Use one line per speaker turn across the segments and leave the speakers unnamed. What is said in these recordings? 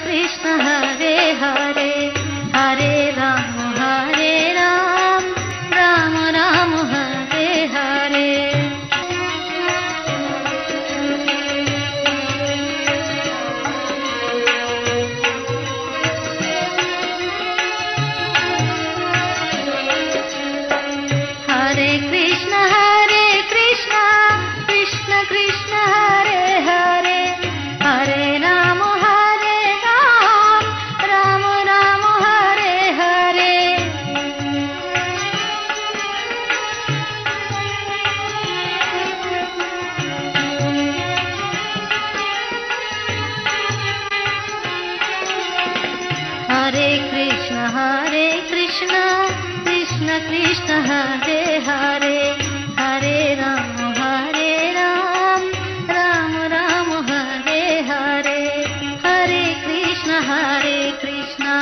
Krishna Hare Hare Hare Ram Ram Ram Hare Hare Hare Krishna Krishna Krishna Hare Hare Hare Ram Ram Ram Hare Hare Hare Krishna Krishna Krishna Hare Hare Hare Ram Ram Ram Hare Hare Hare Krishna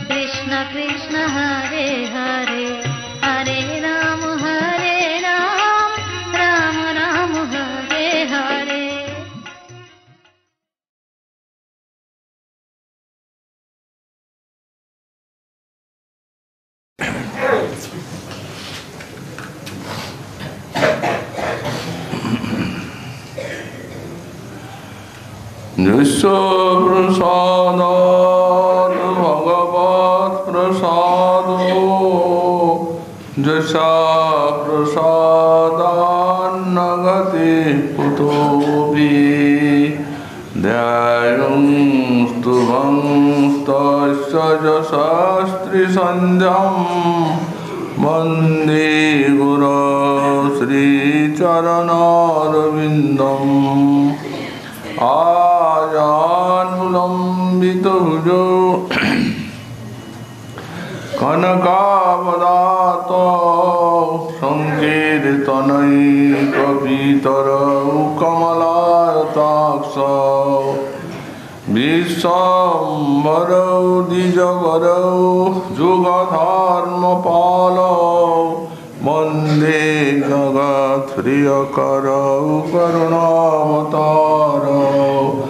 Krishna Krishna Hare Hare Hare Ram Ram Ram Hare Hare
Yasya prasadat bhagavat prasado Yasya prasadan nagati putobi Dhyayam stubham stasya jasastri sandhyam Vande Guru Sri Charanarvindam Ajanulambitavujo Kanakavadato Sankirtanai Kapitarau Kamalayataksa Vissambarau Dijavarau Jugadharmapalau Vande Jagat Priyakarau Karunaavatarau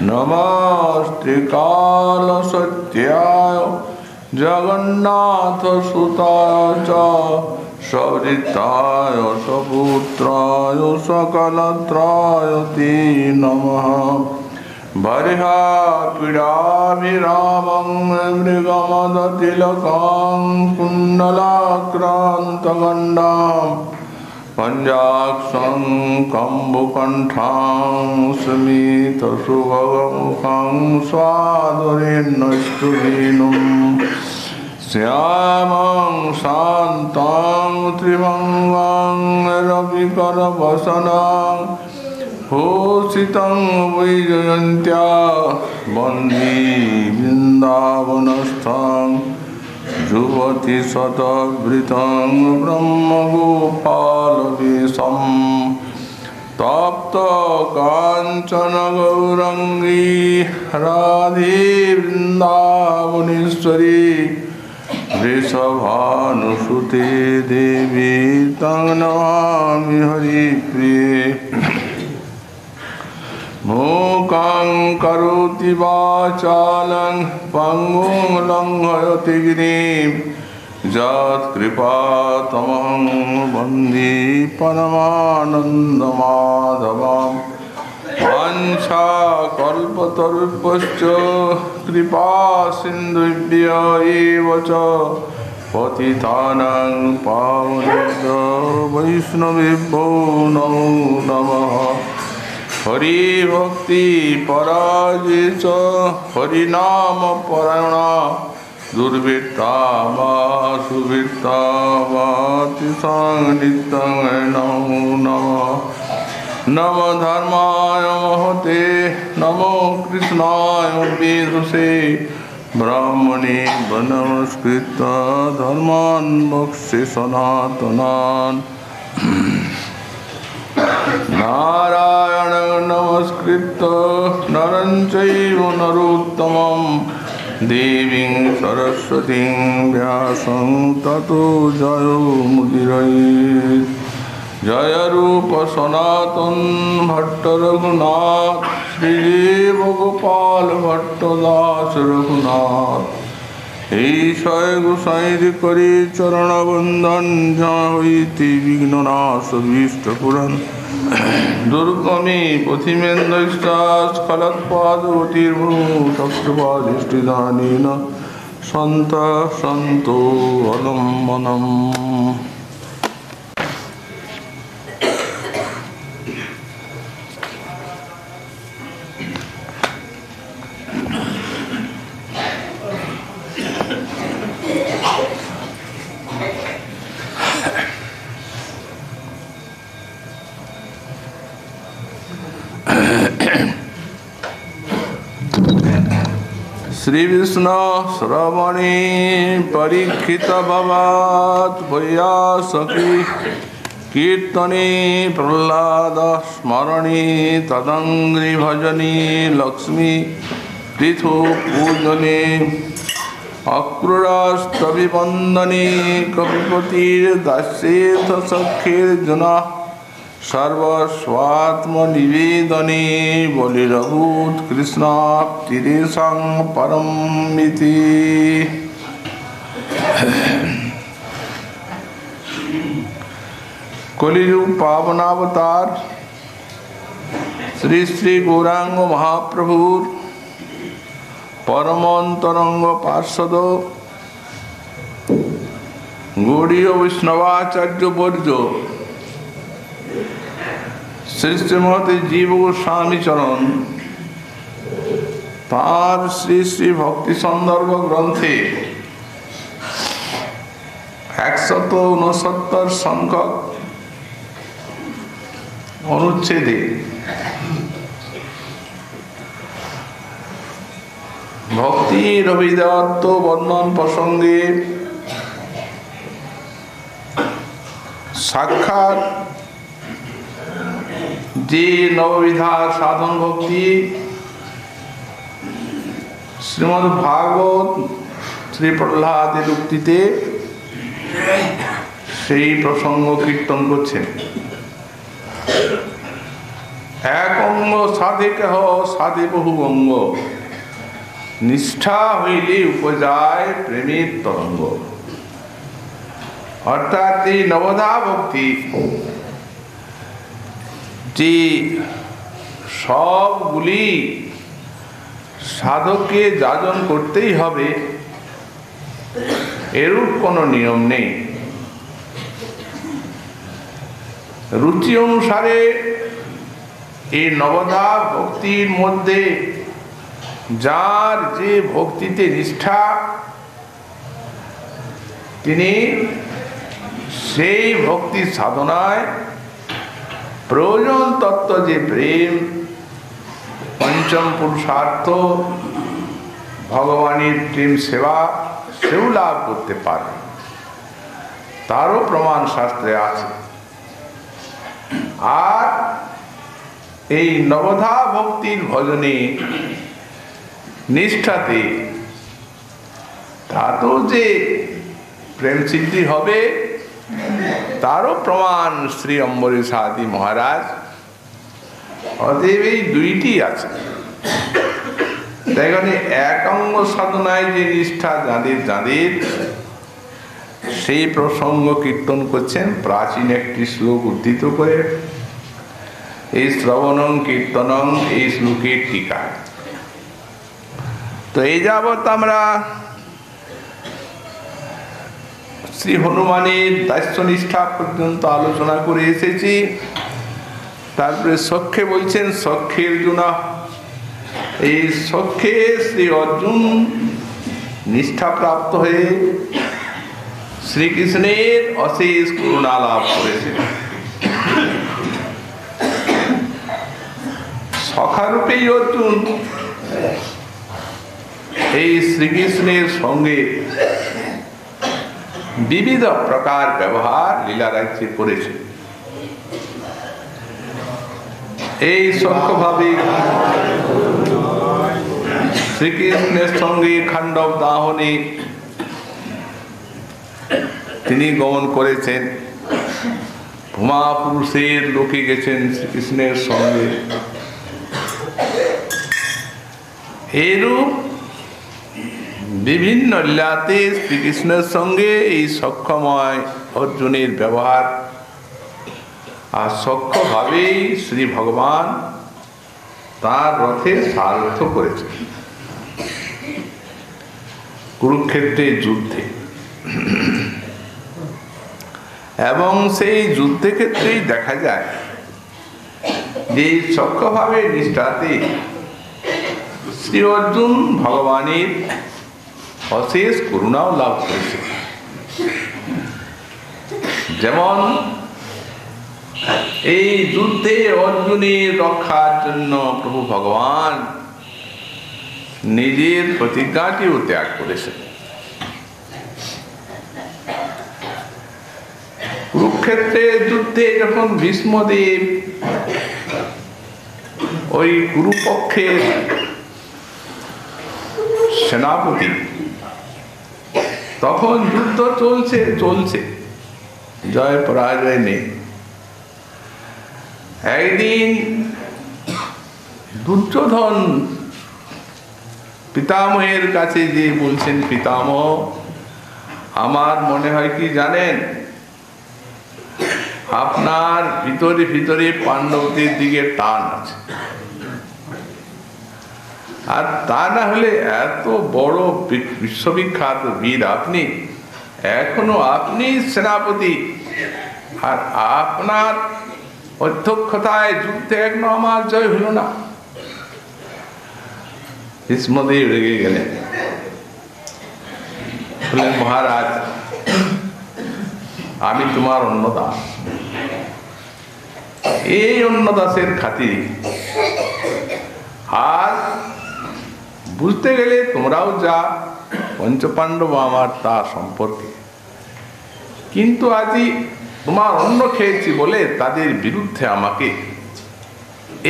Namaste Kala Satyaya Jagannatha Sutaya Savritaya Saputraya Sakalatraya Te Namaha Bariha Pidabhiramam Vrigamadatilakan Kundalakrantagandam Panjaksam Kambukantham Smita Suvagamukham Svadurinnastuvinum Syamam Santam Trimangang Ravikara Hositam Vijayantya Bandi Vrindavanastham Juvati Satabritam Brahma Gopala Vesam Tapta Kanchana Gaurangi Radhe Vrindavaneshwari Vrishabhanusute Devi Tang Namami Hari Priye Mukhaṁ karoti vācālaṁ paṅguṁ laṅghayati girim Jat kripātamaham vande paramanandamadhavam Vancha kalpatarupascha kripa sindhubhya eva cha Patitānaṁ pāvanebhyo vaishnavebhyo namo namaha Hari Bhakti Parajecha Hari Nama Parayana Durvittama Suvittama Tisang Nittang Namo Nama Nama Dharmaya Mahate Namo Krishnaya Vedase Brahmani Namaskritta Dharman Bhakshe Sanatanan Narayana Namaskritta Naram Chaiva Narottamam Devim Saraswatim Vyasam Tato Jayo Mudirayet जय रूप सनातन भट्ट रघुनाथ श्रीदेव गोपाल भट्ट दास रघुनाथ ईशय गोसाई करी चरण बंदन जयति विघ्ननाश भीष्ट पुरन दुर्गमे पथिमेन्द्रष्टास्खलत्पादवतीर्भूतकृपादृष्टिदानेन सन्त सन्तो अवलम्बनम्। श्री विष्णु श्रवणे परीक्षित भवात् भयासकी कीर्तने प्रह्लाद स्मरणे तदंग्रि भजने लक्ष्मी तीर्थो पूजने अक्रूरस्तविवन्दने कपिपतिर्दास्येथ सख्येर्जुना सर्वस्वात्मनिवेदने बलिरभूत् कृष्णाप्तिरेषां परमिति। कलियुग पावनावतार श्री श्री गौरांग महाप्रभुर परमान्तरंग पार्षद गौड़ीय वैष्णवाचार्य वर्य श्री श्रीमती जीव गोस्वामी चरण तार श्री श्री भक्ति सन्दर्भ ग्रंथे 169 संख्यक अनुच्छेदे भक्ति रविदात्त वर्णन प्रसंगे साक्षात जे नवविधा साधन भक्ति श्रीमद् भागवत श्री प्रह्लाद उक्तिते সেই প্রসঙ্গ কীর্তন করছেন। এক অঙ্গ সাধে কেহ সাধে বহু অঙ্গ নিষ্ঠা হইলে উপজায় প্রেমের তরঙ্গ। অর্থাৎ এই নবধা ভক্তি যে সবগুলি সাধককে যাজন করতেই হবে এরূপ কোনো নিয়ম নেই। রুচি অনুসারে এই নবধা ভক্তির মধ্যে যার যে ভক্তিতে নিষ্ঠা তিনি সেই ভক্তি সাধনায় প্রয়োজন তত্ত্ব যে প্রেম পঞ্চম পুরুষার্থ ভগবানের প্রেম সেবা সেও লাভ করতে পারে, তারও প্রমাণ শাস্ত্রে আছে। আর এই নবধা ভক্তির ভজনে নিষ্ঠাতে তাতেও যে প্রেম সিদ্ধি হবে তারও প্রমাণ শ্রী অম্বরীশ আদি মহারাজ। অতএব এই দুইটি আছে। দেখুন একাঙ্গ সাধনায় যে নিষ্ঠা যাদের যাদের সেই প্রসঙ্গ কীর্তন করছেন প্রাচীন একটি শ্লোক উদ্ধৃত করে। এই শ্রবণং কীর্তনং এই শ্লোকের টিকা। তো এই যাবৎ আমরা শ্রী হনুমানের দাস্যনিষ্ঠা পর্যন্ত আলোচনা করে এসেছি। তারপরে সখ্যে বলছেন সখ্যের জুনা, এই সখ্যে শ্রী অর্জুন নিষ্ঠা প্রাপ্ত হয়ে শ্রীকৃষ্ণের অশেষ করুণা লাভ করেছেন। সখারূপেই অর্জুন এই শ্রীকৃষ্ণের সঙ্গে বিবিধ প্রকার ব্যবহার লীলারাজ্যে করেছে। এই সখ্যভাবে শ্রীকৃষ্ণের সঙ্গে খাণ্ডব দাহনে তিনি গমন করেছেন। ভূমা পুরুষের লোকে গেছেন শ্রীকৃষ্ণের সঙ্গে। এরূপ বিভিন্ন লীলাতে শ্রীকৃষ্ণের সঙ্গে এই সক্ষময় অর্জুনের ব্যবহার, আর সক্ষভাবেই শ্রী ভগবান তার রথে সারথ করেছেন কুরুক্ষেত্রের যুদ্ধে। এবং সেই যুদ্ধে ক্ষেত্রেই দেখা যায় যে সক্ষভাবে নিষ্ঠাতে শ্রী অর্জুন ভগবানের অশেষ করুণাও লাভ করেছে। যেমন এই যুদ্ধে অর্জুনের রক্ষার জন্য প্রভু ভগবান নিজের প্রতিজ্ঞাটিও ত্যাগ করেছেন। কুরুক্ষেত্রের যুদ্ধে যখন ভীষ্মদেব ওই কুরুপক্ষের সেনাপতি, তখন যুদ্ধ চলছে, জয় পরাজয় নেই। একদিন দুর্যোধন পিতামহের কাছে যে বলছেন, পিতামহ আমার মনে হয় কি জানেন, আপনার ভিতরে ভিতরে পাণ্ডবদের দিকে টান আছে, আর তা না হলে এত বড় বিশ্ববিখ্যাত বীর আপনি, এখনো আপনি সেনাপতি, আর আপনার অধ্যক্ষতায় যুদ্ধে এখনো আমার জয় হলো না। ভীষ্মদেব রেগে গেলেন, বললেন মহারাজ আমি তোমার অন্নদাস, এই অন্নদাসের খাতিরে আর বুঝতে গেলে তোমরাও যা পঞ্চপাণ্ডব আমার তা সম্পর্কে, কিন্তু আজই তোমার অন্ন খেয়েছি বলে তাদের বিরুদ্ধে আমাকে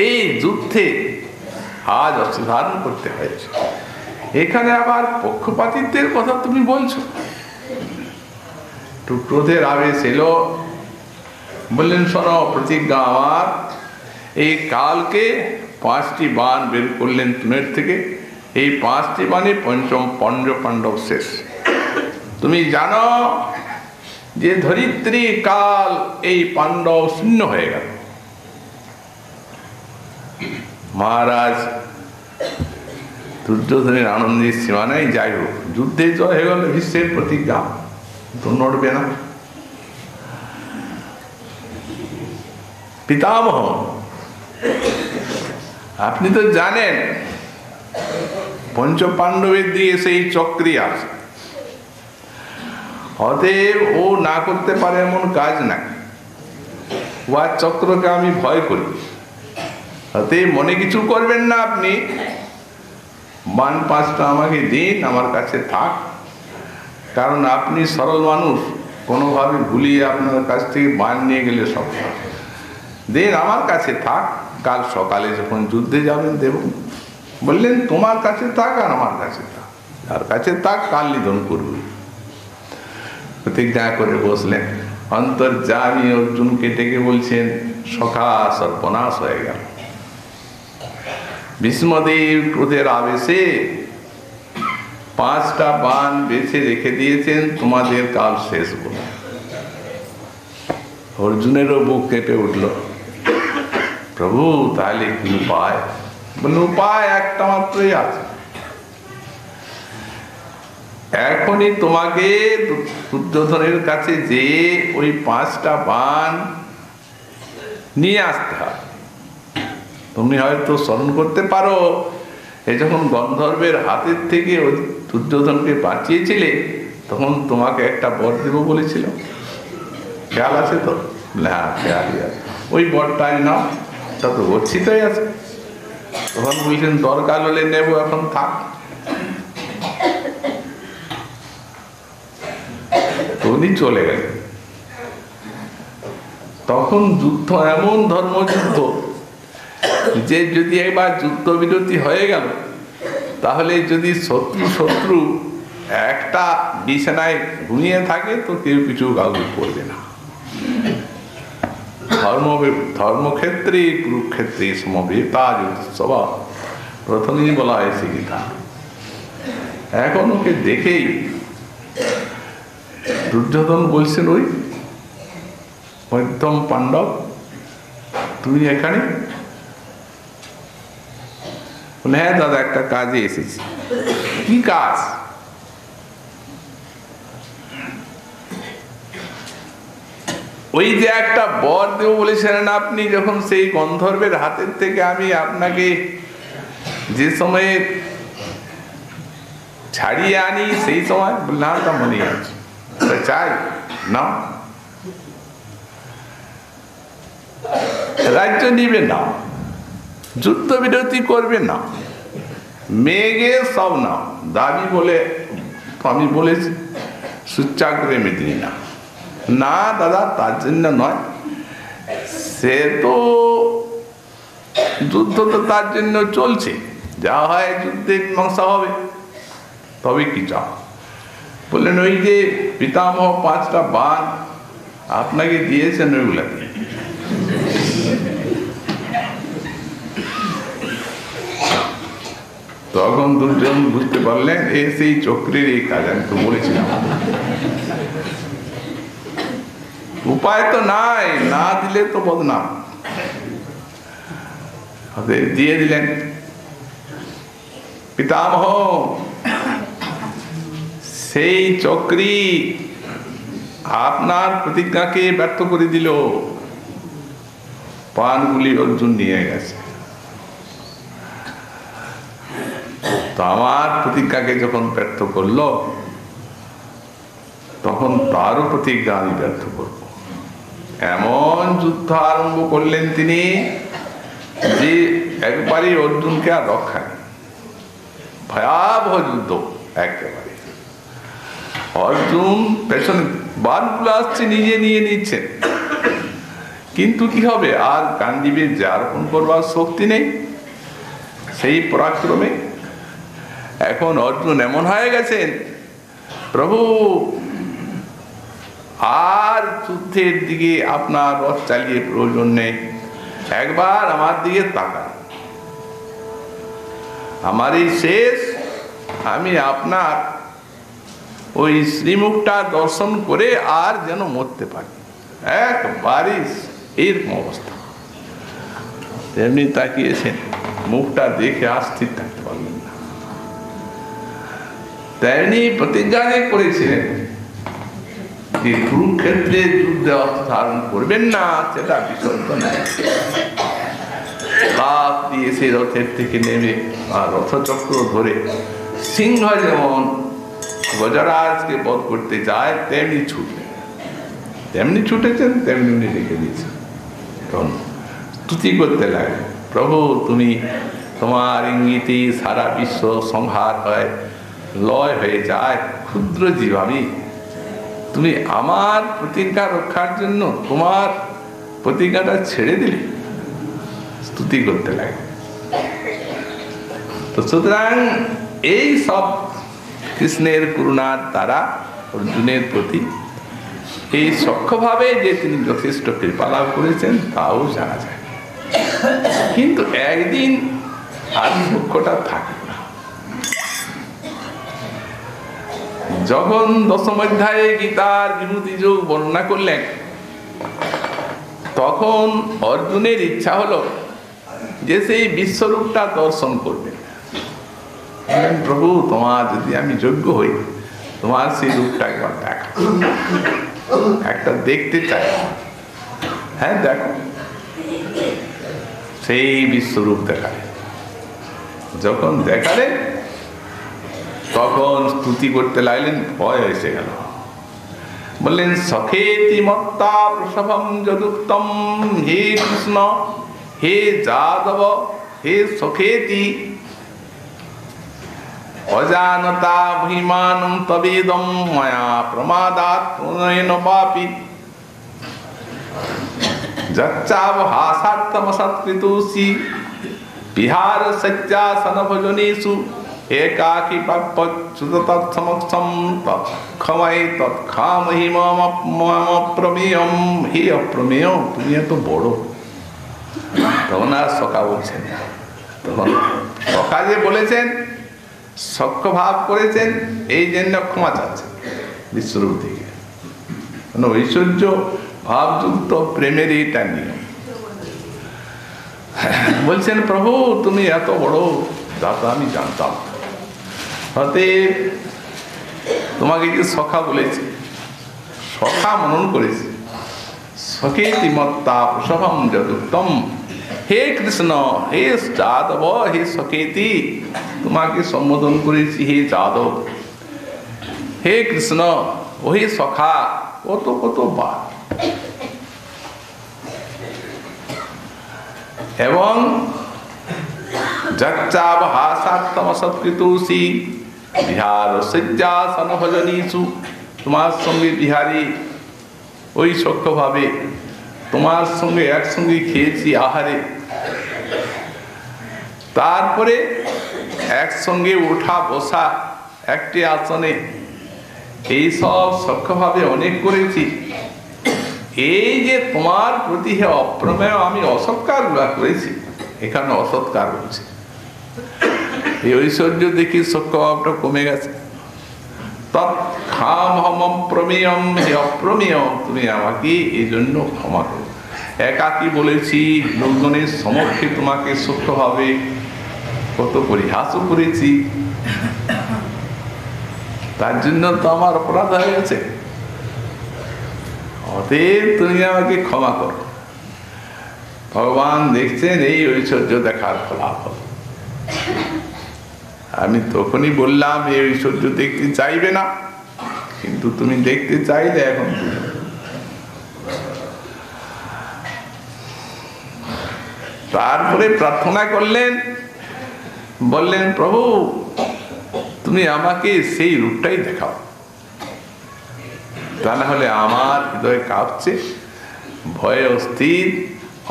এই যুদ্ধে আজ অসাধারণ করতে হয়েছে। এখানে আবার পক্ষপাতিত্বের কথা তুমি বলছো। একটু ক্রোধের আবেশ এলো, বললেন শোনো প্রতিজ্ঞা আমার, এই কালকে 5টি বাণ বের করলেন তুনের থেকে, এই 5টি বাণে পঞ্চম পঞ্চপাণ্ডব শেষ। তুমি জানো যে ধরিত্রী কাল এই পাণ্ডব শূন্য হয়ে গেল। মহারাজ দুর্যোধনের আনন্দের সীমা নাই। যাই হোক, যুদ্ধে জয় হয়ে গেল, ভীষ্মের প্রতিজ্ঞা তো নড়বে না। পিতামহ আপনি তো জানেন পঞ্চপাণ্ডবের দিয়ে সেই চক্রী আছে, অতএব ও না করতে পারে এমন কাজ না, ওয়ার চক্রকে আমি ভয় করি। অতএব মনে কিছু করবেন না, আপনি বাণ 5টা আমাকে দিন, আমার কাছে থাক, কারণ আপনি সরল মানুষ, কোনোভাবে ভুলিয়ে আপনার কাছ থেকে বাণ নিয়ে গেলে সব দিন, আমার কাছে থাক, কাল সকালে যখন যুদ্ধে যাবেন দেব। বললেন তোমার কাছে থাক আর আমার কাছে থাক, আর কাছে থাক, কাল নিধন করবে। প্রতিজ্ঞা করে বসলেন। অন্তর্যামী অর্জুনকে ডেকে বলছেন, সখা সর্বনাশ হয়ে গেল। ভীষ্মদেব ক্রোধের আবেশে 5টা বাণ বেছে রেখে দিয়েছেন, তোমাদের কাল শেষ বলে। অর্জুনেরও বুক কেঁপে উঠল, প্রভু তাহলে কি উপায়? বললেন উপায় একটা মাত্রই আছে, এখনই তোমাকে দুর্যোধনের কাছে যে ওই 5টা বাণ নিয়ে আসতে হবে। তুমি হয়তো স্মরণ করতে পারো, এই যখন গন্ধর্বের হাতের থেকে ওই দুর্যোধনকে বাঁচিয়েছিলে, তখন তোমাকে একটা বর দেব বলেছিল, খেয়াল আছে তো? হ্যাঁ খেয়ালই আছে। ওই বরটাই নাও, তা তো গচ্ছিতই আছে। তখন বলছেন দরকার হলে নেব, এখন থাক। উনি চলে গেলেন। তখন যুদ্ধ এমন ধর্মযুদ্ধ যে যদি একবার যুদ্ধবিরতি হয়ে গেল, তাহলে যদি শত্রু একটা বিছানায় ঘুমিয়ে থাকে তো কেউ কিছু কাউকে করবে না। ধর্মক্ষেত্রে কুরুক্ষেত্রে সমবেতা সভা প্রথমেই বলা হয়েছে গীতা। এখন ওকে দেখেই দুর্যোধন বলছেন, ওই মধ্যম পাণ্ডব তুমি এখানে? বলে, হ্যাঁ দাদা, একটা কাজে এসেছি। কি কাজ? ওই যে একটা বর দেব বলেছিলেন আপনি, যখন সেই গন্ধর্বের হাতের থেকে আমি আপনাকে যে সময়ে ছাড়িয়ে আনি, সেই সময় বললাম তা মনে আছে, চাই না, রাজ্য নিবে না, যুদ্ধ বিরতি করবে না, মেঘে সব না, দাবি বলে আমি বলেছি সুচ্চাগ্রে মেদিনী না। না দাদা, তার জন্য নয়, সে তো যুদ্ধ তো তার জন্য চলছে, যা হয় যুদ্ধে মীমাংসা হবে, তবে কি চাও? বললেন, ওই যে পিতামহ 5টা বাণ আপনাকে দিয়েছেন, ওইগুলা দিয়ে। তখন দুজন বুঝতে পারলেন সেই চক্রের এই কাজ, আমি তো বলেছিলাম। উপায় তো নাই, না দিলে তো বদনাম। দিয়ে দিলেন। পিতামহ সেই চক্রী আপনার প্রতিজ্ঞাকে ব্যর্থ করে দিল, পানগুলি অর্জুন নিয়ে গেছে। তো আমার প্রতিজ্ঞাকে যখন ব্যর্থ করলো, তখন তারও প্রতিজ্ঞা আমি ব্যর্থ করব। এমন যুদ্ধ আরম্ভ করলেন তিনি যে একবারে অর্জুনকে আর রক্ষা নেই, ভয়াবহ যুদ্ধ একেবারে। অর্জুন পেছনে বারগুলো আসছে, নিজে নিয়ে নিচ্ছেন, কিন্তু কি হবে, আর গান্ডীবে জারোপণ করবার শক্তি নেই সেই পরাক্রমে। এখন অর্জুন এমন হয়ে গেছেন, প্রভু আর যুদ্ধের দিকে আপনার রথ চালিয়ে প্রয়োজন নেই, একবার আমার দিকে তাকান, আমার এই শেষ, আমি আপনার ওই শ্রীমুখটা দর্শন করে আর যেন মরতে পারি, একবারই এরকম অবস্থা। তেমনি তাকিয়েছেন, মুখটা দেখে স্থির থাকতে পারলেন না। তেমনি প্রতিজ্ঞা করেছিলেন যে কুরুক্ষেত্রে যুদ্ধে অস্ত্র ধারণ করবেন না, সেটা বিসর্জন লাফ দিয়ে সেই রথের থেকে নেমে আর রথচক্র ধরে সিংহ যেমন গজরাজকে বধ করতে যায় তেমনি ছুটলেন, তেমনি ছুটেছেন, তেমনি উনি রেখে দিয়েছেন। তখন স্তুতি করতে লাগে, প্রভু তুমি, তোমার ইঙ্গিতে সারা বিশ্ব সংহার হয়, লয় হয়ে যায়, ক্ষুদ্র জীব আমি, তুমি আমার প্রতিজ্ঞা রক্ষার জন্য তোমার প্রতিজ্ঞাটা ছেড়ে দিলে। স্তুতি করতে লাগে। তো সুতরাং এই সব কৃষ্ণের করুণার দ্বারা অর্জুনের প্রতি এই সক্ষভাবে যে তিনি যথেষ্ট কৃপা লাভ করেছেন তাও জানা যায়। কিন্তু একদিন আর দুঃখটা থাকে না। যখন 10ম অধ্যায়ে গীতার বিভূতি যোগ বর্ণনা করলেন, তখন অর্জুনের ইচ্ছা হলো যে সেই বিশ্বরূপটা দর্শন করবে। প্রভু তোমার যদি আমি যোগ্য হই, তোমার সেই রূপটা একবার দেখো, একটা দেখতে চাই। হ্যাঁ দেখো, সেই বিশ্বরূপ দেখালে। যখন দেখালে তখন স্তুতি করতে লাগলেন, ভয় এসে গেল। বললেন, সখেতি মত্তা প্রসভম যদুক্তম, হে কৃষ্ণ, হে যাদব, হে সখেতি অজানতা মহিমানম তবেদম ময়া প্রমাদাৎ পুনরেন বাপি যচ্চাব হাসার্থম সৎকৃতোসি বিহার সজ্জাসন ভজনেষু एकाकी तत्समक्षम तत्क्षमय तत्खामहि मम अप्रमेयम। हे अप्रमेय, তুমি এত বড়। তখন আর সখা বলছেন, তখন সখা যে বলেছেন, সখ্য ভাব করেছেন, এই জন্য ক্ষমা চাচ্ছেন বিশ্বরূপ থেকে। ঐশ্বর্য ভাবযুক্ত প্রেমের এইটা নিয়ম। বলছেন প্রভু তুমি এত বড় দাতা আমি জানতাম। অতএব তোমাকে যে সখা বলেছি, সখা মনন করেছি। সখেতি মত্তা প্রসভম যদুত্তম। হে কৃষ্ণ, হে যাদব, হে সখেতি, তোমাকে সম্বোধন করেছি হে যাদব, হে কৃষ্ণ, ও হে সখা, কত কত বার। এবং যচ্চাব হাসাত্তম সৎকৃতুষি বিহার শয্যাসন ভজনীষু। তোমার সঙ্গে বিহারী ওই সখ্যভাবে তোমার সঙ্গে একসঙ্গে খেয়েছি আহারে, তারপরে একসঙ্গে ওঠা বসা একটি আসনে, এইসব সখ্যভাবে অনেক করেছি। এই যে তোমার প্রতি হে অপ্রমেয় আমি অসৎকার করেছি, এখানে অসৎকার হচ্ছে। এই ঐশ্বর্য দেখি সখ্যভাবটা কমে গেছে। তৎখামহম প্রমেয়ম, হে অপ্রমেয়, তুমি আমাকে এই জন্য ক্ষমা করো। একাকী বলেছি, লোকজনের সমক্ষে তোমাকে সখ্যভাবে কত পরিহাসও করেছি, তার জন্য তো আমার অপরাধ হয়ে গেছে। অতএব তুমি আমাকে ক্ষমা করো। ভগবান দেখছেন এই ঐশ্বর্য দেখার ফলাফল। আমি তখনই বললাম এই ঐশ্বর্য দেখতে চাইবে না, কিন্তু তুমি দেখতে চাইলে এখন। তারপরে প্রার্থনা করলেন, বললেন প্রভু তুমি আমাকে সেই রূপটাই দেখাও, তা না হলে আমার হৃদয় কাঁপছে, ভয়ে অস্থির,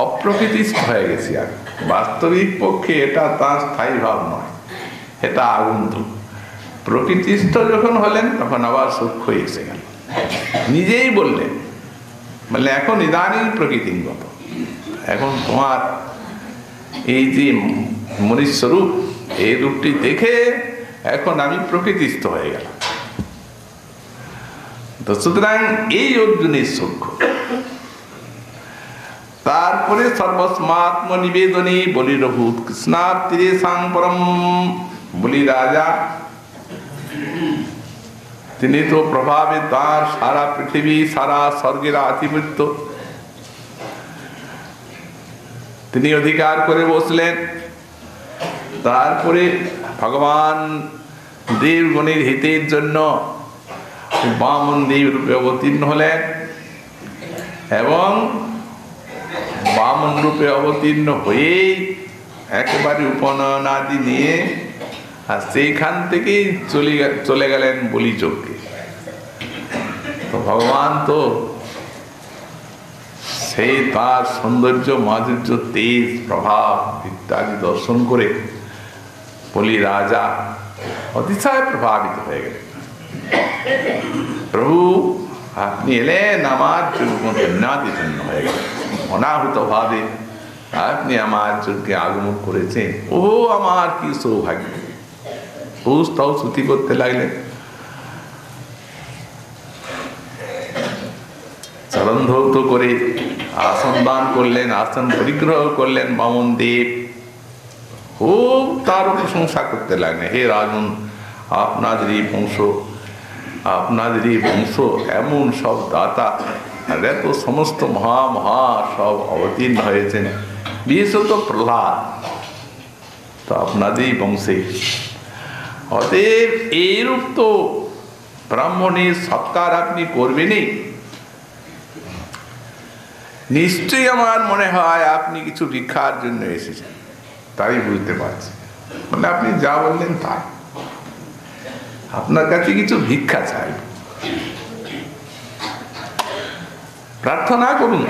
অপ্রকৃতিস্থ হয়ে গেছি। আর বাস্তবিক পক্ষে এটা তার স্থায়ী ভাব নয়, এটা আগন্তুক। প্রকৃতিস্থ যখন হলেন তখন আবার সূক্ষ্ম এসে গেল। নিজেই বললেন, বললে এখন ইদানীং প্রকৃতিগত, এখন তোমার এই যে মনুষ্যরূপ, এই রূপটি দেখে এখন আমি প্রকৃতিস্থ হয়ে গেলাম। তো সুতরাং এই অর্জুনের সূক্ষ্ম। তারপরে সর্বস্মাত্ম নিবেদনী বলিরভূত কৃষ্ণার্তিরে সাংপরম। বলি রাজা, তিনি তো প্রভাবে তার সারা পৃথিবী, সারা স্বর্গের আধিপত্য তিনি অধিকার করে বসলেন। তারপরে ভগবান দেবগণের হিতের জন্য বামন দেব রূপে অবতীর্ণ হলেন, এবং বামন রূপে অবতীর্ণ হয়েই একেবারে উপনয়ন আদি নিয়ে আর সেইখান থেকেই চলে গেলেন বলিযজ্ঞে। তো ভগবান তো সেই তার সৌন্দর্য, মাধুর্য, তেজ, প্রভাব ইত্যাদি দর্শন করে বলি রাজা অতিশয় প্রভাবিত হয়ে গেলেন। প্রভু আপনি এলেন, আমার যজ্ঞ ধন্যাদির জন্য হয়ে গেলেন। অনাহুত ভাবে আপনি আমার যজ্ঞে আগমন করেছেন, ও আমার কি সৌভাগ্য। তাও স্তুতি করতে লাগলেন। চরণ ধৌত করে আসন দান করলেন, আসন পরিগ্রহ করলেন বামন দেব। খুব তার প্রশংসা করতে লাগলেন, হে রাজন, আপনাদেরই বংশ, আপনাদেরই বংশ এমন সব দাতা, এত সমস্ত মহা মহা সব অবতীর্ণ হয়েছেন, বিশেষত প্রহ্লাদ তো আপনাদেরই বংশে। অতএব এইরূপ তো ব্রাহ্মণের সৎকার আপনি করবেনই। নিশ্চয়ই আমার মনে হয় আপনি কিছু ভিক্ষার জন্য এসেছেন, তাই বুঝতে পারছি। মানে আপনি যা বললেন তাই, আপনার কাছে কিছু ভিক্ষা চাই, প্রার্থনা করুন,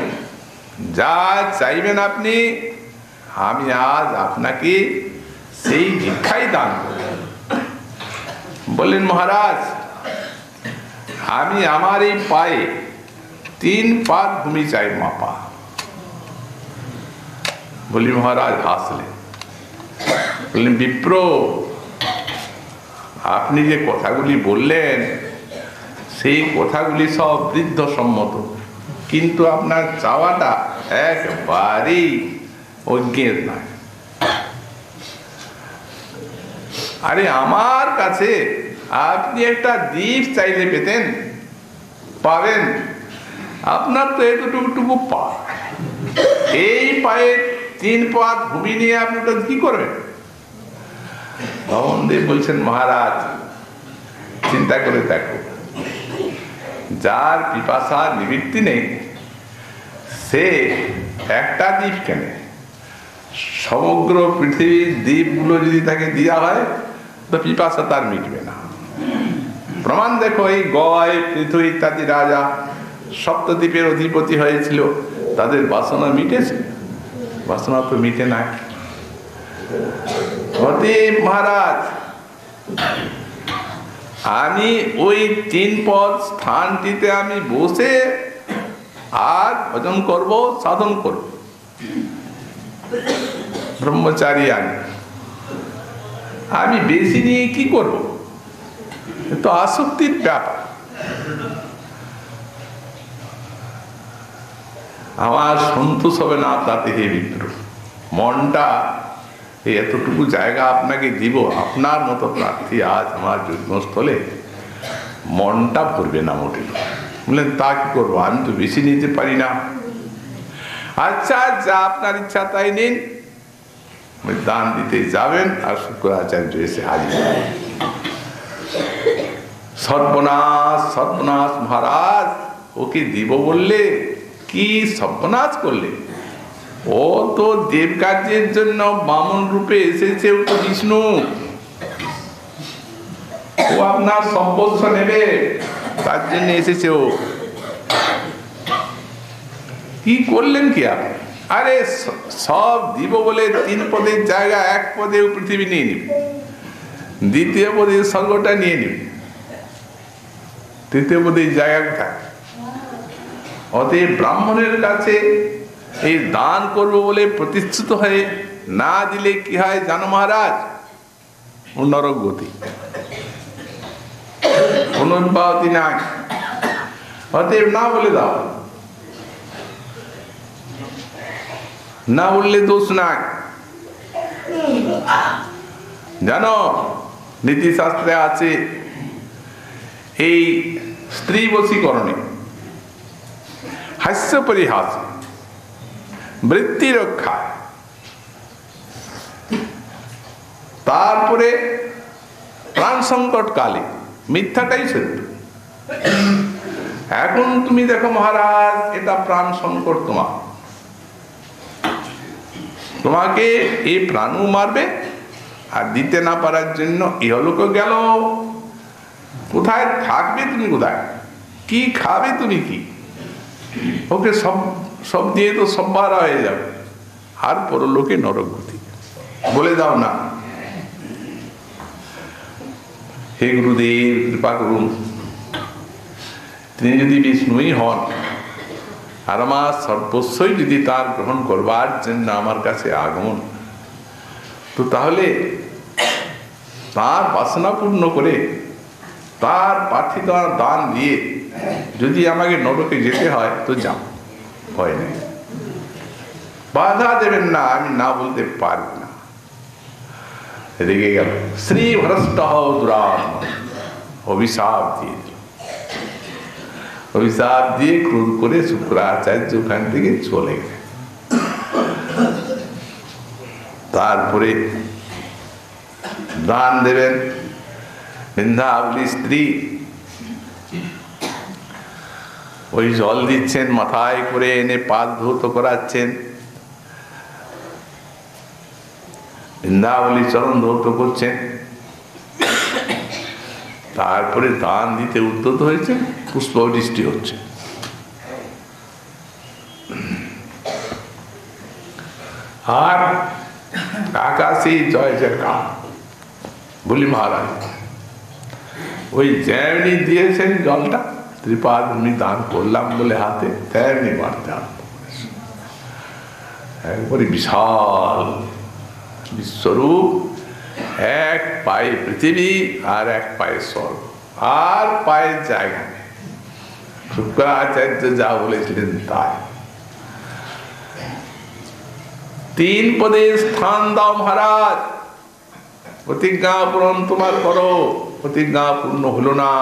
যা চাইবেন আপনি, আমি আজ আপনাকে সেই ভিক্ষাই দান করব। বললেন মহারাজ, আমি আমার এই পায়ে 3 পাদ ভূমি চাই মাপা। বলি মহারাজ হাসলেন, বললেন বিপ্র, আপনি যে কথাগুলি বললেন সেই কথাগুলি সব বৃদ্ধ সম্মত, কিন্তু আপনার চাওয়াটা একবারেই অজ্ঞের নয়। আরে আমার কাছে আপনি একটা দ্বীপ চাইলে পেতেন, পাবেন। আপনার তো এতটুকু পা, এই পায়ে 3 পাদ ভূমি নিয়ে আপনি তো কি করবেন? ভবনদেব বলছেন মহারাজ, চিন্তা করে দেখো, যার পিপাসার নিবৃত্তি নেই সে একটা দ্বীপ কেনে, সমগ্র পৃথিবীর দ্বীপগুলো যদি তাকে দেওয়া হয় তো পিপাসা তার মিটবে না। প্রমাণ দেখো, এই গয়, পৃথিবী ইত্যাদি রাজা সপ্তদ্বীপের অধিপতি হয়েছিল, তাদের বাসনা মিটেছে? বাসনা তো মিটে নাই। অতএব মহারাজ, আমি ওই 3 পদ স্থানটিতে আমি বসে আর ভজন করব, সাধন করব, ব্রহ্মচারী। আমি বেশি নিয়ে কি করব? তো আসক্তির ব্যাপার। আমার সন্তোষ হবে না তাতে হে বিপ্র। মনটা এতটুকু জায়গা আপনাকে দিব, আপনার মতো প্রার্থী আজ আমার যজ্ঞস্থলে, মনটা ভরবে না মোটেই। বললেন তা কি করবো, আমি তো বেশি নিতে পারি না। আচ্ছা, যা আপনার ইচ্ছা তাই নিন। দান দিতে যাবেন আর শুক্রাচার্য এসে হাজির। সর্বনাশ, সর্বনাশ মহারাজ, ওকে দিব বললে কি সর্বনাশ করলে? ও তো দেব কার্যের জন্য বামন রূপে এসেছে, ও তো বিষ্ণু। ও আপনার সম্পর্শ নেবে, তার জন্য এসেছে। ও কি করলেন কি আপনি? আরে সব দিব বলে 3 পদের জায়গা 1 পদে পৃথিবী নিয়ে নিবে, 2য় পদে স্বর্গটা নিয়ে নিবে, 3য় পদের জায়গা কোথায়? অতএব ব্রাহ্মণের কাছে এই দান করব বলে প্রতিষ্ঠিত হয়ে না দিলে কি হয় জানো মহারাজ? নরক গতি, পুনর্বাহতি নাই। অতএব না বলে দাও, না বললে দোষ নাই। জানো, নীতিশাস্ত্রে আছে এই স্ত্রী বশীকরণে, হাস্য পরিহাস, বৃত্তি রক্ষা, তারপরে প্রাণ সংকট কালে মিথ্যাটাই সত্য। এখন তুমি দেখো মহারাজ, এটা প্রাণ সংকট, তোমাকে এই প্রাণও মারবে, আর দিতে না পারার জন্য ইহলোক গেল। কোথায় থাকবে তুমি? কোথায় কি খাবে তুমি? কি ওকে সব দিয়ে তো সব বাড়া হয়ে যাবে, আর পরলোকে নরক গতি। বলে দাও না। হে গুরুদেব, কৃপা করুন, তিনি যদি বিষ্ণুই হন আর আমার সর্বস্বই যদি তার গ্রহণ করবার জন্য আমার কাছে আগমন, তো তাহলে তার বাসনা পূর্ণ করে তার পার্থিব দান দিয়ে যদি আমাকে নরকে যেতে হয় তো যাও, ভয় নেই। বাধা দেবেন না, আমি না বলতে পারব না। রেগে গেল। শ্রী ভ্রষ্ট দুরাত্ম, অভিশাপ দিয়ে দিল। অভিশাপ দিয়ে ক্রোধ করে শুক্রাচার্য ওখান থেকে চলে গেলেন। তারপরে দান দেবেন। বিন্ধ্যাবলী স্ত্রী ওই জল দিচ্ছেন, মাথায় করে এনে পাদ ধৌত করাচ্ছেন। বিন্ধ্যাবলী চরণ ধৌত করছেন। তারপরে দান দিতে উদ্যত হয়েছে, পুষ্পবৃষ্টি হচ্ছে। আর আকাশে জয় জয়কার। বলি মহারাজ, ওই যেমনি দিয়েছেন জলটা, ত্রিপাদ উনি দান করলাম বলে হাতে তেমনি মারতে আরম্ভ করেছে। একবারে বিশাল বিশ্বরূপ, এক পায়ে পৃথিবী আর এক পায়ে স্বর্গ, আর পায়ের জায়গা নেই। শুক্রাচার্য যা বলেছিলেন তাই। 3 পদে স্থান দাও মহারাজ, প্রতিজ্ঞা পূরণ তোমার করো। প্রতিজ্ঞা পূর্ণ হলো না,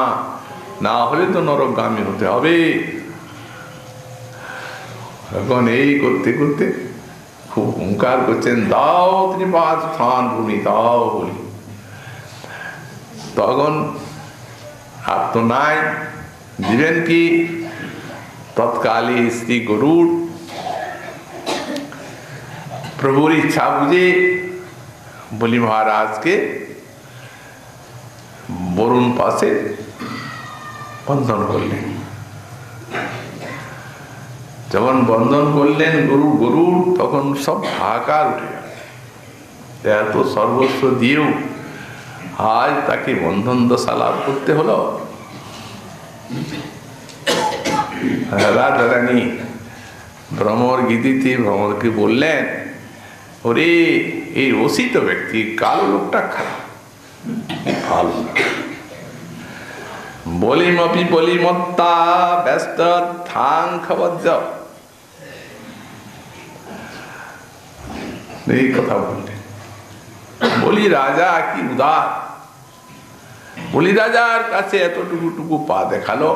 না হলে তো নরকগামী হতে হবে। এখন এই করতে করতে খুব হুঙ্কার করছেন, দাও ত্রিপাদ স্থান ভূমি দাও বলি। তখন আর তো নাই, দিবেন কি? তৎকালে শ্রী গরুড় প্রভুর ইচ্ছা বুঝে বলি মহারাজকে বরুণ পাশে বন্ধন করলেন। যখন বন্ধন করলেন গরুড়, তখন সব হাহাকার উঠে গেল। এত সর্বস্ব দিয়েও আজ তাকে বন্ধন দশা লাভ করতে হলো। রাধা রানী ভ্রমর গীতিতে ভ্রমরকে বললেন, ওরে এই অসিত ব্যক্তি কালো লোকটা খারাপ, ভালো বলিমপি বলিমত্তা ব্যস্ত থাং খবর যাও, এই কথা বললেন। বলি রাজা কি উদার, বলি রাজার কাছে এতটুকু পা দেখালো,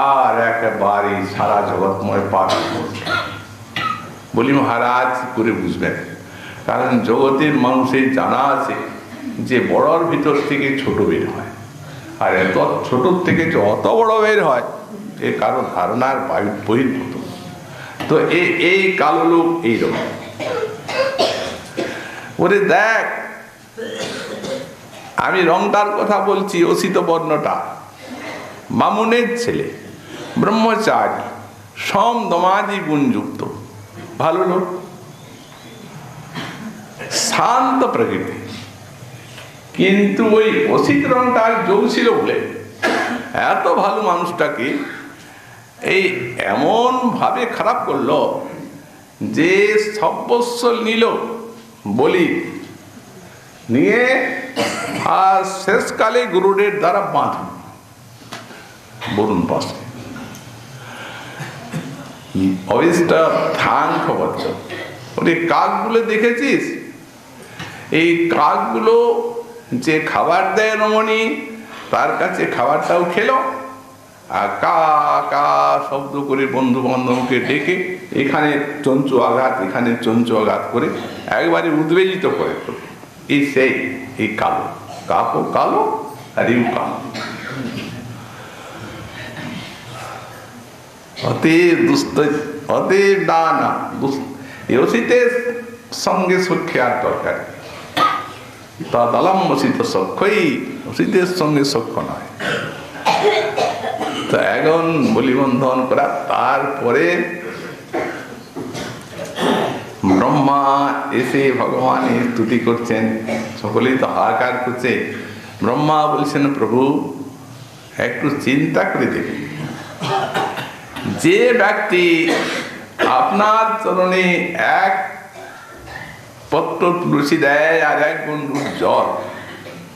আর একেবারে সারা জগৎময় পা। বলি মহারাজ করে বুঝবেন, কারণ জগতের মানুষের জানা আছে যে বড়র ভিতর থেকে ছোট বের হয়, আর এত ছোট থেকে যে অত বড় বের হয় এ কারো ধারণার বহির্ভূত। তো এই কালো লোক এইরকম। ওরে দেখ, আমি রংটার কথা বলছি, অসিত বর্ণটা, মামুনের ছেলে, ব্রহ্মচারী, সম দমাদি গুণযুক্ত, ভালো লোক, শান্ত প্রকৃতি। কিন্তু ওই অসিত রংটা যোগ ছিল বলে এত ভালো মানুষটাকে এই এমন ভাবে খারাপ করলো যে সর্বস্ব নিল বলি নিয়ে, আর শেষকালে গুরুদের দ্বারা বাঁধল বরুণ পাশে। অবিষ্ট থান খবর। ওই কাকগুলো দেখেছিস? এই কাকগুলো যে খাবার দেয় রমণী, তার কাছে খাবারটাও খেলো, আর কা কা শব্দ করে বন্ধু বান্ধবকে ডেকে এখানে চঞ্চু আঘাত, এখানে চঞ্চু আঘাত করে একবারে উদ্বেলিত করে তোলে। এই সেই এই কালো, কাকও কালো আর ইউ কালো। অতএব দুষ্ট, অতএব না অসিতের সঙ্গে সখ্য আর দরকার, তা দালাম অসিত সখ্যই, অসিতের সঙ্গে সখ্য নয়। তো এখন বলি বন্ধন করা, তারপরে ব্রহ্মা এসে ভগবানের স্তুতি করছেন, সকলেই তো হাহাকার করছে। ব্রহ্মা বলছেন, প্রভু একটু চিন্তা করে দেখুন, যে ব্যক্তি আপনার চরণে এক পত্র তুলসী দেয় আর এক বন্ধু জল,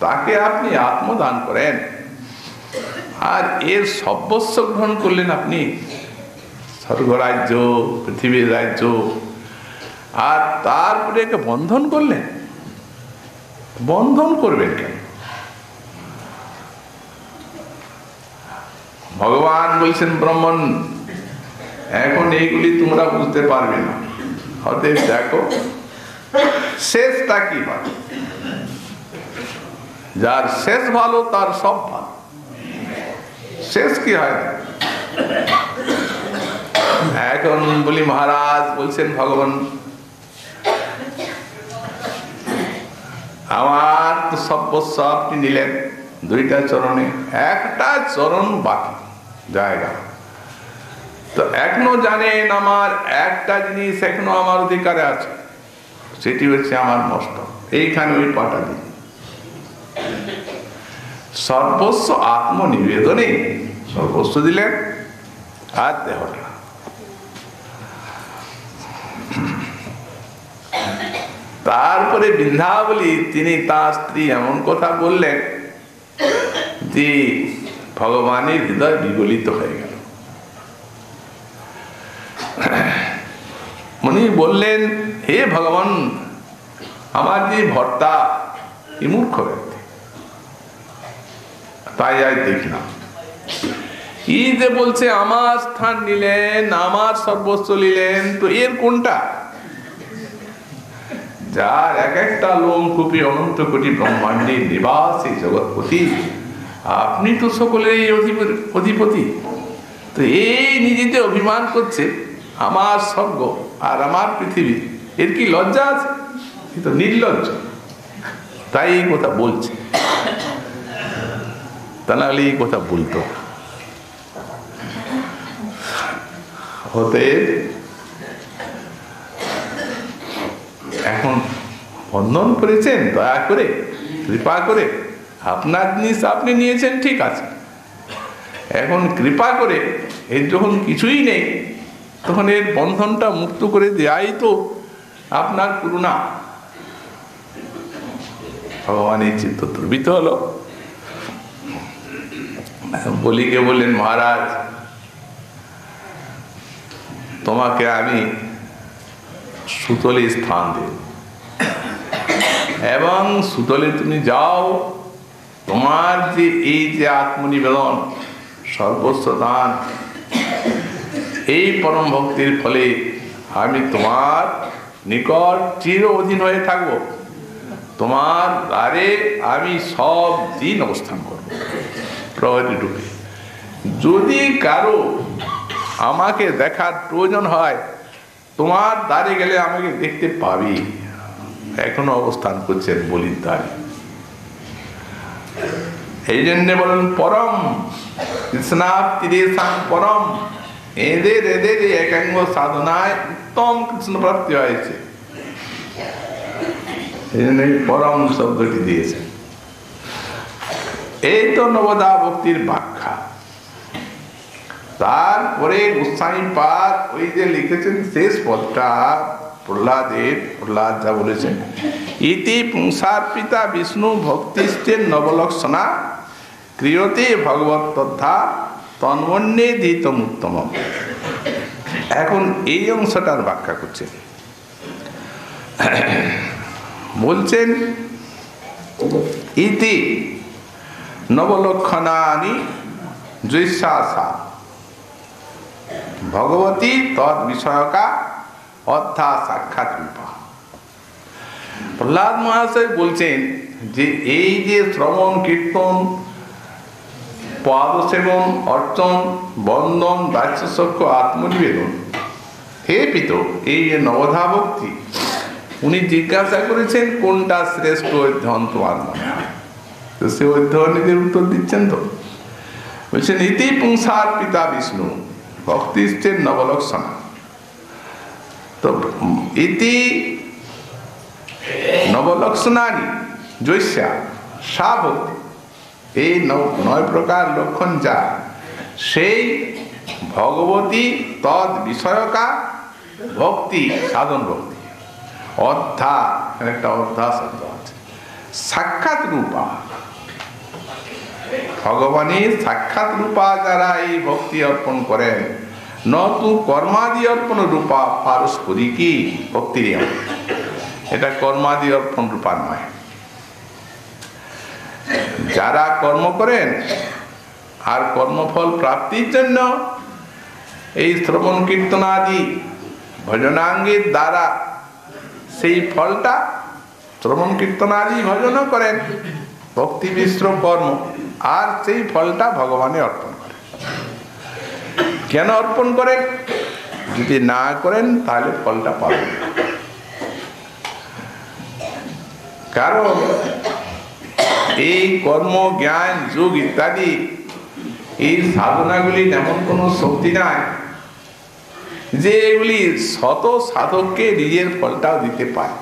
তাকে আপনি আত্মদান করেন, আর এর সর্বস্ব গ্রহণ করলেন আপনি, স্বর্গরাজ্য, পৃথিবীর রাজ্য, আর তারপরে একে বন্ধন করলেন। বন্ধন করবেন কেন? ভগবান বলছেন, ব্রাহ্মণ এখন এইগুলি তোমরা বুঝতে পারবে না, অতএব দেখো শেষটা কি হয়। যার শেষ ভালো তার সব ভালো। শেষ কি হয়? এখন বলি মহারাজ বলছেন, ভগবান আমার তো সর্বস্ব আপনি নিলেন, 2টা চরণে, একটা চরণ বাকি জায়গা। তো এখনো জানেন আমার একটা জিনিস এখনো আমার অধিকারে আছে, সেটি হচ্ছে আমার মস্তক। এইখানে ওই পাটা দিন। সর্বস্ব আত্মনিবেদনে সর্বস্ব দিলেন, আর দেহটা। তারপরে বৃন্দাবলী তিনি তার স্ত্রী এমন কথা বললেন যে ভগবানের হৃদয় বিগলিত হয়ে গেল। উনি বললেন, হে ভগবান, আমার যে ভর্তা এই মূর্খ ব্যক্তি, তাই আজ দেখলাম এই যে বলছে আমার স্থান নিলেন, আমার সর্বস্ব নিলেন, তো এর কোনটা? যার এক একটা লোমকূপে অনন্ত কোটি ব্রহ্মাণ্ডের নিবাস এই জগৎপতি, আপনি তো সকলের অধিপতি। তো এই নিজেতে অভিমান করছে আমার স্বর্গ আর আমার পৃথিবী, এর কি লজ্জা আছে? এ তো নির্লজ্জ, তাই এই কথা বলছে। তা নাহলে এই কথা বলতো হতে। এখন বন্ধন করেছেন দয়া করে, কৃপা করে, আপনার জিনিস আপনি নিয়েছেন, ঠিক আছে। এখন কৃপা করে এর যখন কিছুই নেই, তখন এর বন্ধনটা মুক্ত করে দেয়াই তো আপনার করুণা। ভগবানের চিত্ত দ্রবিত হলো। বলিকে বললেন, মহারাজ, তোমাকে আমি সুতলে স্থান দেব, এবং সুতলে তুমি যাও, তোমার যে এই যে আত্মনিবেদন, সর্বস্ব দান, এই পরম ভক্তির ফলে আমি তোমার নিকট চির অধীন হয়ে থাকব। তোমার দ্বারে আমি সব দিন অবস্থান করব প্রহরী রূপে। যদি কারো আমাকে দেখার প্রয়োজন হয়, তোমার দ্বারে গেলে আমাকে দেখতে পাবি। এখনো অবস্থান করছেন বলির দ্বারে। এই জন্য বলেন পরম কৃষ্ণাপ্তিরেশাং পরম, এদের একাঙ্গ সাধনায় উত্তম কৃষ্ণ প্রাপ্তি হয়েছে। এই জন্য পরম শব্দটি দিয়েছে। এই তো নবদা ভক্তির ব্যাখ্যা। তারপরে গোস্বামী পাদ ওই যে লিখেছেন শেষ পদটা, প্রহ্লাদ যা বলেছেন, ইতি পুংসার্পিতা বিষ্ণু ভক্তিশ্চে নবলক্ষণা ক্রিয়তে ভগবত তথা তন্মন্যে ধীতম উত্তম। এখন এই অংশটার ব্যাখ্যা করছেন। বলছেন ইতি নবলক্ষণানি জৈসাসা ভগবতী তদ বিষয়কা অর্থা সাক্ষাৎ রূপা। প্রহ্লাদ মহাশয় বলছেন যে এই যে শ্রবণ কীর্তন, পাদসেবন, অর্চন, বন্দন, দাস্যসখ্য, আত্মনিবেদন, হে পিত, এই যে নবধা ভক্তি, উনি জিজ্ঞাসা করেছেন কোনটা শ্রেষ্ঠ অধ্যয়ন তোমার মনে হয়। তো সে অধ্যয়নীদের উত্তর দিচ্ছেন। তো বলছেন ইতি পুংসার পিতা বিষ্ণু ভক্তিশ্চে নবলক্ষণা। তো ইতি নবলক্ষণানি জৈস্যা সা ভক্তি, এই 9 প্রকার লক্ষণ যা, সেই ভগবতী তদ বিষয়কা ভক্তি, সাধন ভক্তি। অধ্যা, একটা অধ্যা শব্দ আছে, সাক্ষাৎ রূপা, ভগবানের সাক্ষাৎ রূপা যারা এই ভক্তি অর্পণ করেন, নতু কর্মাদি অর্পণ রূপা পারস্পরিকী ভক্তির। এটা কর্মাদি অর্পণ রূপা নয়। যারা কর্ম করেন আর কর্মফল প্রাপ্তির জন্য এই শ্রবণ কীর্তনাদি ভজনাঙ্গের দ্বারা সেই ফলটা, শ্রবণ কীর্তনাদি ভজনও করেন, ভক্তি মিশ্র কর্ম, আর সেই ফলটা ভগবানে অর্পণ করেন। কেন অর্পণ করেন? যদি না করেন তাহলে ফলটা পাবেন। কারণ এই কর্ম, জ্ঞান, যোগ ইত্যাদি এই সাধনাগুলি এমন কোনো শক্তি নাই যে এগুলি শত সাধককে নিজের ফলটাও দিতে পারে।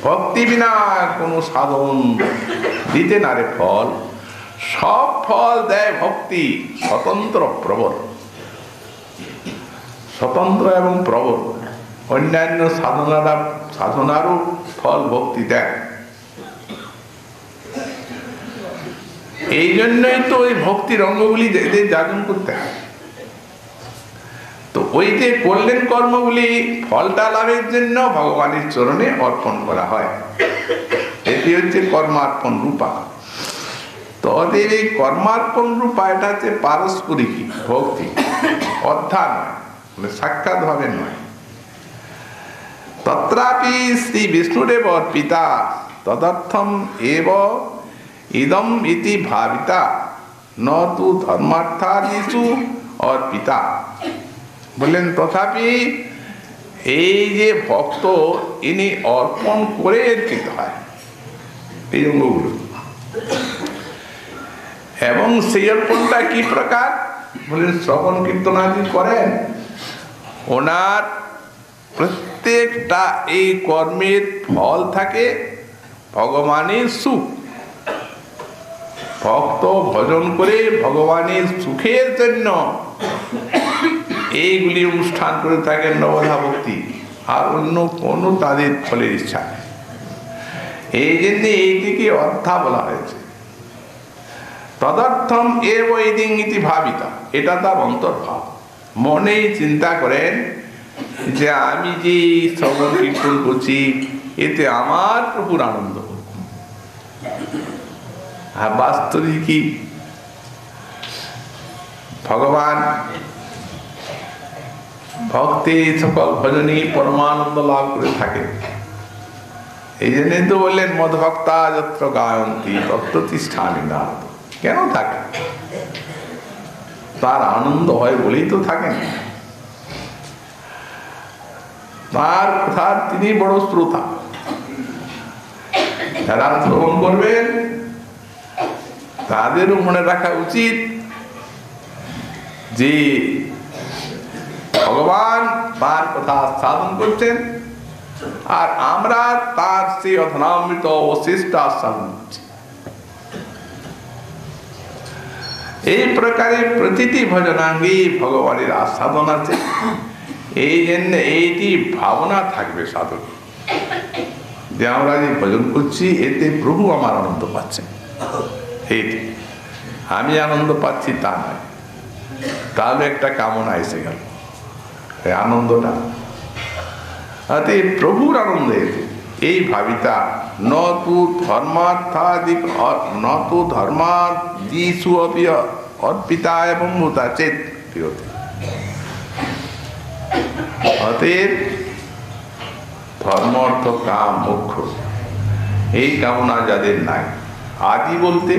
ভক্তি বিনা কোনো সাধন দিতে না রে ফল। সব ফল দেয় ভক্তি, স্বতন্ত্র প্রবল, স্বতন্ত্র এবং প্রবল। অন্যান্য সাধনারও ফল ভক্তি দেয়। এই জন্যই তো ওই ভক্তির অঙ্গগুলি এদের জাগরণ করতে হয়। তো ওই যে করলেন কর্মগুলি ফলটা লাভের জন্য ভগবানের চরণে অর্পণ করা হয়। এটি হচ্ছে কর্মার্পণ রূপা। তো ওদের এই কর্মার্পণ রূপা এটা হচ্ছে পারস্পরিক ভক্তি, অধ্যা নয়, মানে সাক্ষাৎ ভাবে নয়। তত্রাপি শ্রী বিষ্ণুদেব অর্পিতা তদর্থম এব ইদম ইতি ভাবিতা ন তু ধর্মার্থাদিষু অর্পিতা। বললেন তথাপি এই যে ভক্ত ইনি অর্পণ করে অর্পিত হয় এই অঙ্গগুলো। এবং সেই অর্পণটা কি প্রকার? বললেন শ্রবণ কীর্তনাদি করেন, ওনার প্রত্যেকটা এই কর্মের ফল থাকে ভগবানের সুখ। ভক্ত ভজন করে ভগবানের সুখের জন্য এইগুলি অনুষ্ঠান করে থাকেন নবধা ভক্তি, আর অন্য কোনো তাদের ফলের ইচ্ছা নেই। এই জন্য এইটিকে অর্থা বলা হয়েছে। তদর্থম এব ইদিং ইতি ভাবিতা, এটা তার অন্তর্ভাব। মনেই চিন্তা করেন যে আমি যে শ্রবণ কীর্তন করছি এতে আমার প্রভুর আনন্দ হোক। আর বাস্তবিক কি ভগবান ভক্তি সকল ভজনী পরমানন্দ লাভ করে থাকে। এই জন্য তো বললেন মদভক্তা যত্র গায়ন্তি তত্র তিষ্ঠামি নারদ। কেন থাকে? তার আনন্দ হয় বলেই তো থাকেন। তার কথার তিনি বড় শ্রোতা। যারা শ্রবণ করবেন তাদেরও মনে রাখা উচিত যে ভগবান তার কথা সাধন করছেন, আর আমরা তার সেই অধনামৃত অবশিষ্ট আস্বাদন করছি। এই প্রকারে প্রতিটি ভজনাঙ্গে ভগবানের আস্বাদন আছে। এই জন্য এইটি ভাবনা থাকবে সাধক যে আমরা যে ভজন করছি এতে প্রভু আমার আনন্দ পাচ্ছেন। এইটি আমি আনন্দ পাচ্ছি তা নয়, তাহলে একটা কামনা এসে গেল। এই আনন্দটা প্রভুর আনন্দ এতে এই ভাবিতা ন তু ধর্মার্থাদিক ন তু ধর্মাদিষু অপি অর্পিতা এবং ভূতা চেত প্রিয়তে। অতএব ধর্ম অর্থ কাম মোক্ষ এই কামনা যাদের নাই, আদি বলতে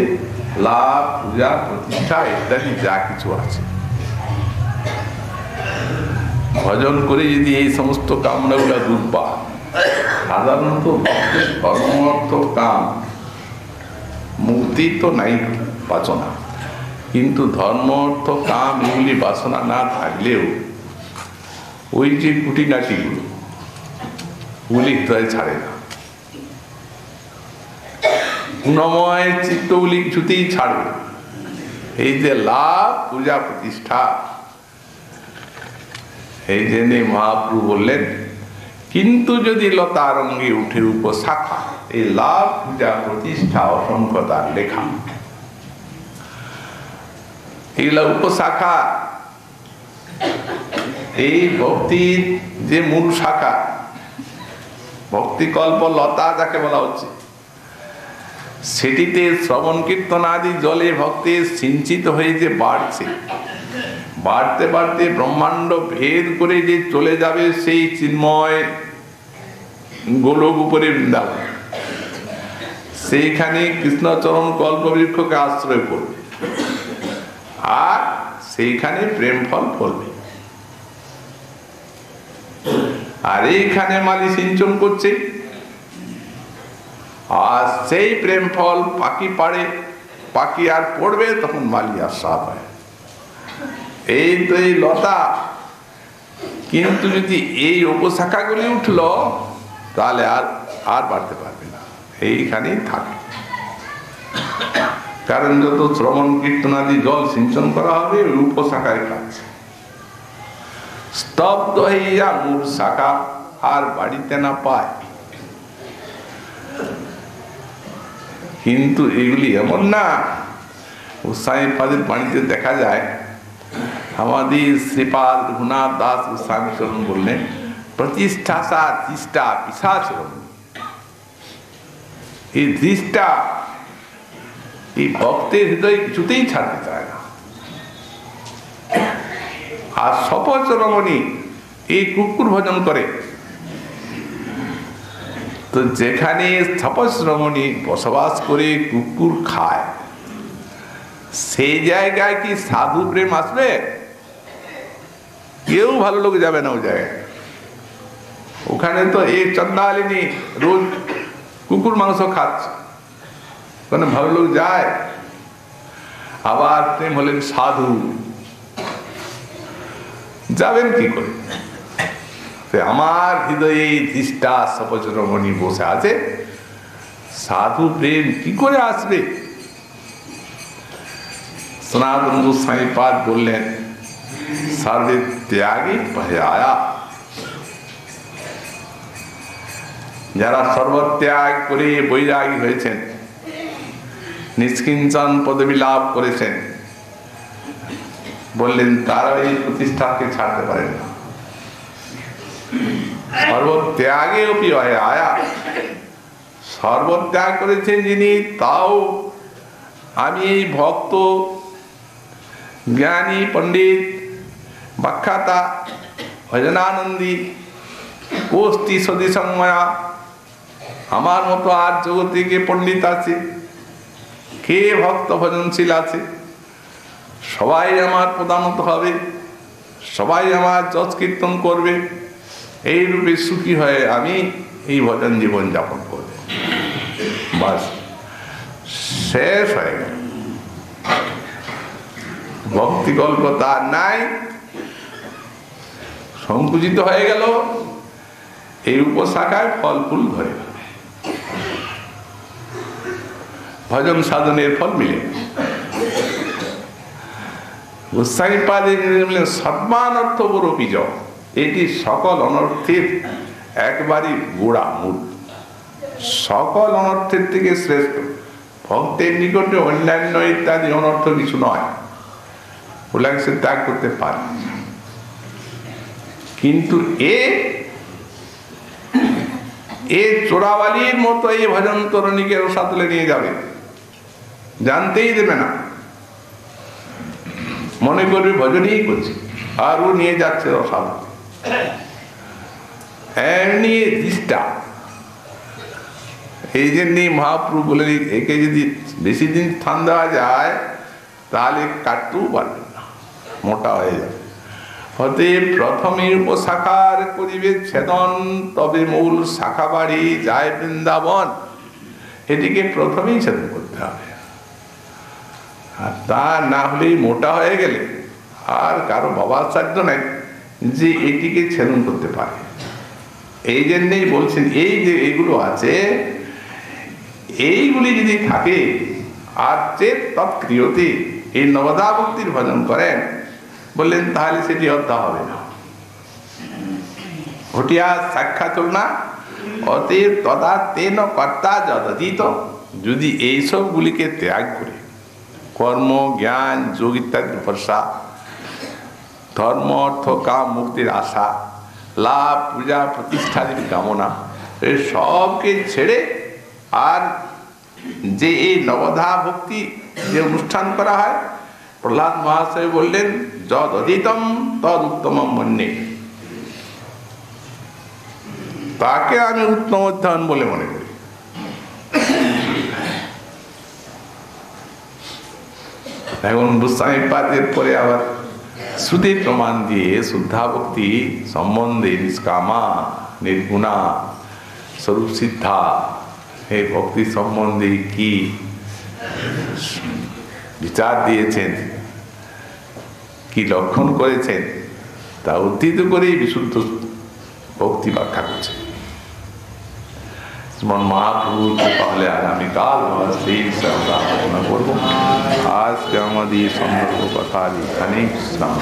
লাভ পূজা প্রতিষ্ঠা ইত্যাদি যা কিছু আছে, ভজন করে যদি এই সমস্ত কামনাগুলো দূর পায়। সাধারণত ধর্ম অর্থ কাম মুক্তি তো নাই বাসনা, কিন্তু ধর্ম অর্থ কাম এগুলি বাসনা না থাকলেও ওই যে খুঁটিনাটিগুলো ওগুলি হৃদয় ছাড়ে না। গুণময় চিত্তগুলি কিছুতেই ছাড়বে। এই যে লাভ পূজা প্রতিষ্ঠা, এই জন্য মহাপ্রভু বললেন কিন্তু যদি লতার অঙ্গে উঠে উপশাখা, এই লাভ পূজা প্রতিষ্ঠা অসংখ্য তার লেখা। এগুলা উপশাখা, এই ভক্তির যে মূল শাখা, ভক্তিকল্প লতা যাকে বলা হচ্ছে, সেটিতে শ্রবণ কীর্তন আদি জলে ভক্তের সিঞ্চিত হয়ে যে বাড়ছে, বাড়তে বাড়তে ব্রহ্মাণ্ড ভেদ করে যে চলে যাবে সেই চিন্ময় গোলক উপরে বৃন্দাবন, সেইখানে কৃষ্ণচরণ কল্পবৃক্ষকে আশ্রয় করবে, আর সেইখানে প্রেম ফল ফলবে। আর এইখানে মালি সিঞ্চন করছে, আর সেই প্রেম ফল পাখি পাড়ে, পাখি আর পড়বে তখন মালি আর সাপ হয়। এই তো এই লতা, কিন্তু যদি এই উপশাখাগুলি উঠল তাহলে আর আর বাড়তে পারবে না, এইখানেই থাকে। কারণ যত শ্রবণ কীর্তনাদি জল সিঞ্চন করা হবে ওই উপশাখায় কাজ, স্তব্ধ হইয়া মূল শাখা আর বাড়িতে না পায়। কিন্তু এগুলি এমন না, গোস্বামীপাদের বাণীতে দেখা যায়, আমাদের শ্রীপাদ রঘুনাথ দাস গোস্বামী চরণ বললেন, প্রতিষ্ঠা সা তিষ্ঠা পিশাচরণ। এই দৃষ্টা এই ভক্তের হৃদয় কিছুতেই ছাড়তে চায় না। আর সপচরমণি এই কুকুর ভজন করে, তো যেখানে তপশ্রমণি বসবাস করে কুকুর খায়, সেই জায়গায় কি সাধু প্রেম আসবে? কেউ ভালো লোক যাবে না ওই জায়গায়। ওখানে তো এই চন্দালিনী রোজ কুকুর মাংস খাচ্ছে, ওখানে ভালো লোক যায়? আবার প্রেম হলেন সাধু, যাবেন কি করে? আমার হৃদয়ে দৃষ্টা সপচরমণি বসে আছে, সাধু প্রেম কি করে আসবে? সনাতন গোস্বামীপাদ বললেন, সর্বে ত্যাগী ভয়ায়া। যারা সর্বত্যাগ করে বৈরাগী হয়েছেন, নিষ্কিঞ্চন পদবী লাভ করেছেন, বললেন তারা এই প্রতিষ্ঠাকে ছাড়তে পারেন না। সর্বত্যাগে অপি ভয়ায়া, সর্বত্যাগ করেছেন যিনি, তাও আমি এই ভক্ত জ্ঞানী পণ্ডিত ব্যাখ্যাতা ভজনানন্দী কোষ্ঠী সদৃশময়া, আমার মতো আর জগতে কে পণ্ডিত আছে, কে ভক্ত ভজনশীল আছে? সবাই আমার প্রধানত হবে, সবাই আমার যশ কীর্তন করবে, এই রূপে সুখী হয়ে আমি এই ভজন জীবন যাপন করব। বাস শেষ হয়ে গেল, ভক্তি গল্প তার নাই, সংকুচিত হয়ে গেল, এই উপশাখায় ফল ফুল ধরে গেল, ভজন সাধনের ফল মিলে। গোস্বামীপাদের সর্বানর্থ বরপিজ, এটি সকল অনর্থের একবারই গোড়া মূল, সকল অনর্থের থেকে শ্রেষ্ঠ। ভক্তের নিকটে অন্যান্য ইত্যাদি অনর্থ কিছু নয়, ওগুলাকে সে ত্যাগ করতে পারে। কিন্তু এ চোরাবালির মতো এই ভজন তরণীকে রসাতলে নিয়ে যাবে, জানতেই দেবে না, মনে করবে ভজনই করছে, আর ও নিয়ে যাচ্ছে রসাতলে। এমনি দৃষ্টা, এই জন্যই মহাপ্রভু বলে, একে যদি বেশি দিন স্থান দেওয়া যায় তাহলে কাটতেও পারবে না, মোটা হয়ে যাবে। হতে প্রথমে উপশাখার করিবে ছেদন, তবে মূল শাখা বাড়ি যায় বৃন্দাবন। এটিকে প্রথমেই ছেদন করতে হবে, আর তা না হলেই মোটা হয়ে গেলে আর কারো বাবার সাধ্য নাই যে এটিকে ছেদন করতে পারে। এই জন্যেই বলছেন, এই যে এগুলো আছে, এইগুলি যদি থাকে আর চেত তৎক্রিয়তে এই নবদা ভক্তির ভজন করেন, বললেন তাহলে সেটি অধ্যা হবে না, ঘটিয়া সাক্ষাৎ না। অতএব তদা তেন কর্তা যদিত, যদি এইসব গুলিকে ত্যাগ করে কর্ম জ্ঞান যোগ ইত্যাদির ভরসা, ধর্ম অর্থ কাম মুক্তির আশা, লাভ পূজা প্রতিষ্ঠানের কামনা, এই সবকে ছেড়ে আর যে এই নবধা ভক্তি যে অনুষ্ঠান করা হয়, প্রহ্লাদ মহাশয় বললেন যদ অধীতম তদ উত্তম মন্যে, তাকে আমি উত্তম অধ্যয়ন বলে মনে করি। এখন গোস্বামীপাদের পরে আবার শ্রুতি প্রমাণ দিয়ে শুদ্ধা ভক্তি সম্বন্ধে নিষ্কামা নির্গুণা স্বরূপ সিদ্ধা এই ভক্তি সম্বন্ধে কি বিচার দিয়েছেন, কি লক্ষণ করেছেন, তা উদ্ধৃত করেই বিশুদ্ধ ভক্তি ব্যাখ্যা করছে। মহাপ্রভু তাহলে আগামীকাল আমরা সেই আমরা আলোচনা করবো। আজকে আমাদের সন্দর্ভ কথা এখানেই বিশ্রাম।